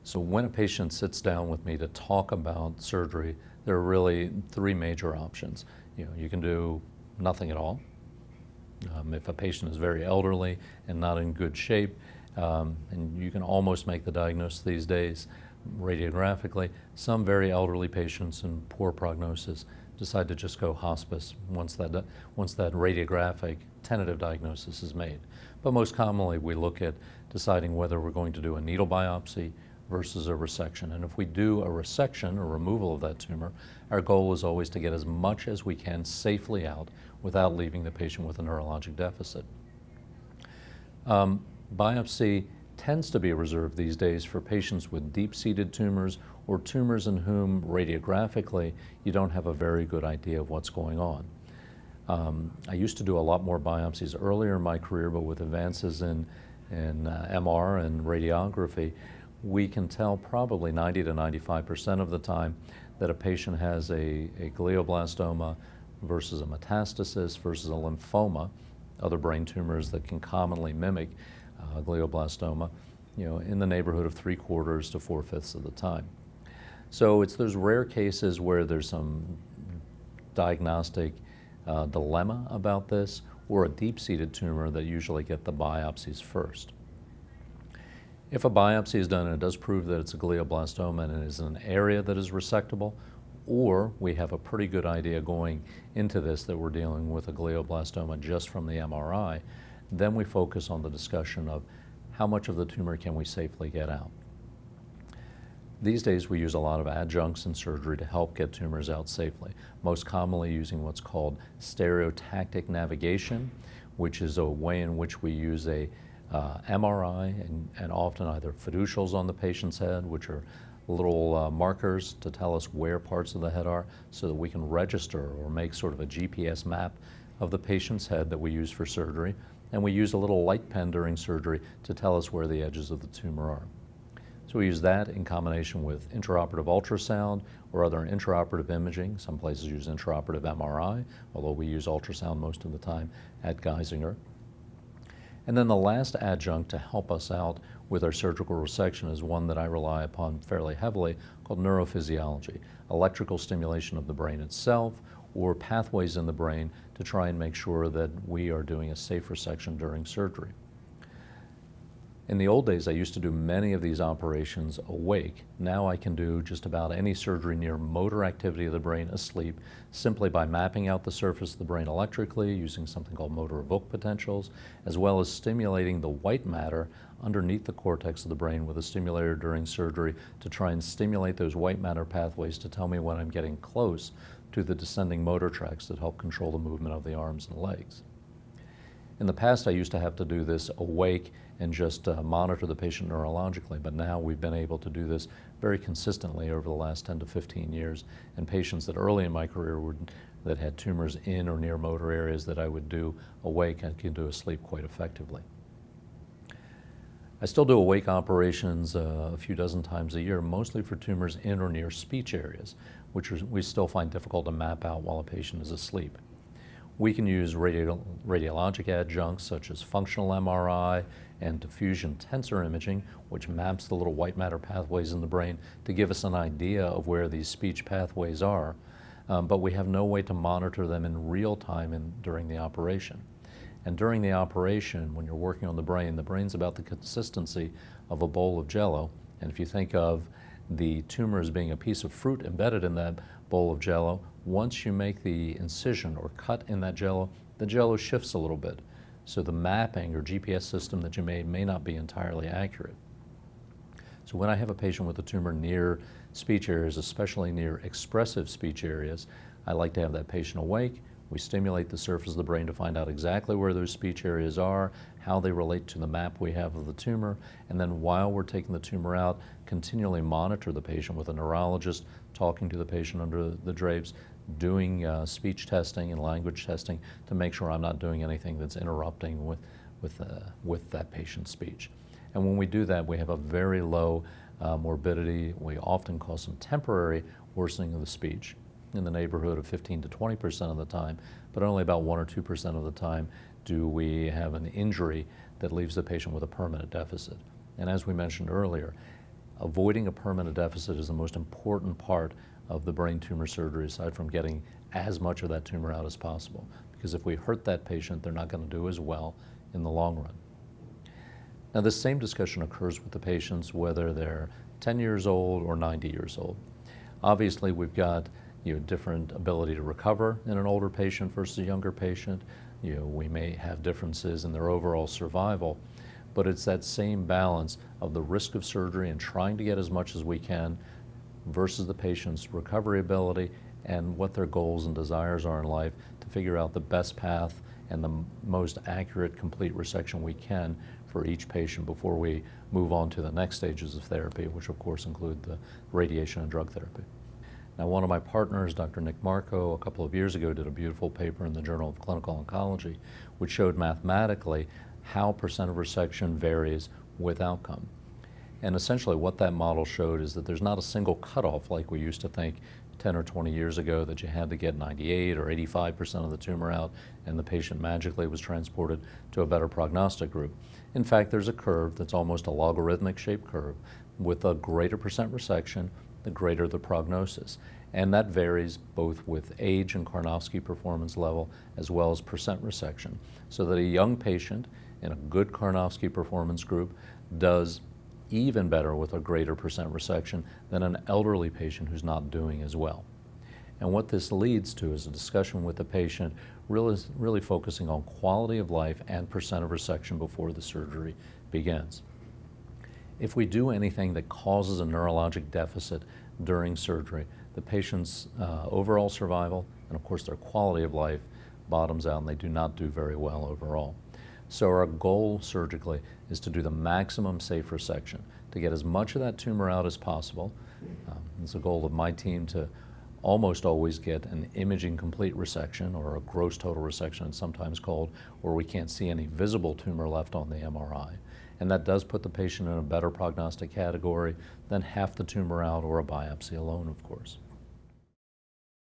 So when a patient sits down with me to talk about surgery, there are really three major options. You can do nothing at all. If a patient is very elderly and not in good shape, and you can almost make the diagnosis these days radiographically, some very elderly patients in poor prognosis decide to just go hospice once that radiographic tentative diagnosis is made. But most commonly we look at deciding whether we're going to do a needle biopsy versus a resection. And if we do a resection or removal of that tumor, our goal is always to get as much as we can safely out without leaving the patient with a neurologic deficit. Biopsy tends to be reserved these days for patients with deep-seated tumors or tumors in whom radiographically you don't have a very good idea of what's going on. I used to do a lot more biopsies earlier in my career, but with advances in MR and radiography, we can tell probably 90 to 95% of the time that a patient has a glioblastoma versus a metastasis versus a lymphoma, other brain tumors that can commonly mimic glioblastoma, in the neighborhood of 3/4 to 4/5 of the time. So it's those rare cases where there's some diagnostic dilemma about this, or a deep-seated tumor that usually get the biopsies first. If a biopsy is done and it does prove that it's a glioblastoma and it is an area that is resectable, or we have a pretty good idea going into this that we're dealing with a glioblastoma just from the MRI, then we focus on the discussion of how much of the tumor can we safely get out. These days we use a lot of adjuncts in surgery to help get tumors out safely, most commonly using what's called stereotactic navigation, which is a way in which we use a MRI and often either fiducials on the patient's head, which are little markers to tell us where parts of the head are so that we can register or make sort of a GPS map of the patient's head that we use for surgery. And we use a little light pen during surgery to tell us where the edges of the tumor are. So we use that in combination with intraoperative ultrasound or other intraoperative imaging. Some places use intraoperative MRI, although we use ultrasound most of the time at Geisinger. And then the last adjunct to help us out with our surgical resection is one that I rely upon fairly heavily, called neurophysiology, electrical stimulation of the brain itself or pathways in the brain to try and make sure that we are doing a safe resection during surgery. In the old days, I used to do many of these operations awake. Now I can do just about any surgery near motor activity of the brain asleep simply by mapping out the surface of the brain electrically using something called motor evoked potentials, as well as stimulating the white matter underneath the cortex of the brain with a stimulator during surgery to try and stimulate those white matter pathways to tell me when I'm getting close to the descending motor tracts that help control the movement of the arms and legs. In the past, I used to have to do this awake and just monitor the patient neurologically, but now we've been able to do this very consistently over the last 10 to 15 years, and patients that early in my career that had tumors in or near motor areas that I would do awake, I can do asleep quite effectively. I still do awake operations a few dozen times a year, mostly for tumors in or near speech areas, which we still find difficult to map out while a patient is asleep. We can use radiologic adjuncts such as functional MRI and diffusion tensor imaging, which maps the little white matter pathways in the brain to give us an idea of where these speech pathways are, but we have no way to monitor them in real time during the operation. And during the operation, when you're working on the brain's about the consistency of a bowl of Jell-O, and if you think of the tumor as being a piece of fruit embedded in that bowl of Jell-O, once you make the incision or cut in that Jell-O, the Jell-O shifts a little bit. So the mapping or GPS system that you made may not be entirely accurate. So when I have a patient with a tumor near speech areas, especially near expressive speech areas, I like to have that patient awake. We stimulate the surface of the brain to find out exactly where those speech areas are, how they relate to the map we have of the tumor, and then while we're taking the tumor out, continually monitor the patient with a neurologist, talking to the patient under the drapes, doing speech testing and language testing to make sure I'm not doing anything that's interrupting with that patient's speech. And when we do that, we have a very low morbidity. We often cause some temporary worsening of the speech in the neighborhood of 15 to 20% of the time, but only about 1 or 2% of the time do we have an injury that leaves the patient with a permanent deficit. And as we mentioned earlier, avoiding a permanent deficit is the most important part of the brain tumor surgery, aside from getting as much of that tumor out as possible. Because if we hurt that patient, they're not going to do as well in the long run. Now, this same discussion occurs with the patients whether they're 10 years old or 90 years old. Obviously, we've got different ability to recover in an older patient versus a younger patient. We may have differences in their overall survival, but it's that same balance of the risk of surgery and trying to get as much as we can versus the patient's recovery ability and what their goals and desires are in life to figure out the best path and the most accurate, complete resection we can for each patient before we move on to the next stages of therapy, which of course include the radiation and drug therapy. Now, one of my partners, Dr. Nick Marco, a couple of years ago did a beautiful paper in the Journal of Clinical Oncology, which showed mathematically how percent of resection varies with outcome. And essentially what that model showed is that there's not a single cutoff like we used to think 10 or 20 years ago, that you had to get 98 or 85% of the tumor out and the patient magically was transported to a better prognostic group. In fact, there's a curve that's almost a logarithmic shaped curve. With a greater percent resection, the greater the prognosis. And that varies both with age and Karnofsky performance level as well as percent resection. So that a young patient in a good Karnofsky performance group does even better with a greater percent resection than an elderly patient who's not doing as well. And what this leads to is a discussion with the patient really focusing on quality of life and percent of resection before the surgery begins. If we do anything that causes a neurologic deficit during surgery, the patient's overall survival and of course their quality of life bottoms out and they do not do very well overall. So our goal surgically is to do the maximum safe resection, to get as much of that tumor out as possible. It's a goal of my team to almost always get an imaging complete resection, or a gross total resection it's sometimes called, where we can't see any visible tumor left on the MRI. And that does put the patient in a better prognostic category than half the tumor out or a biopsy alone, of course.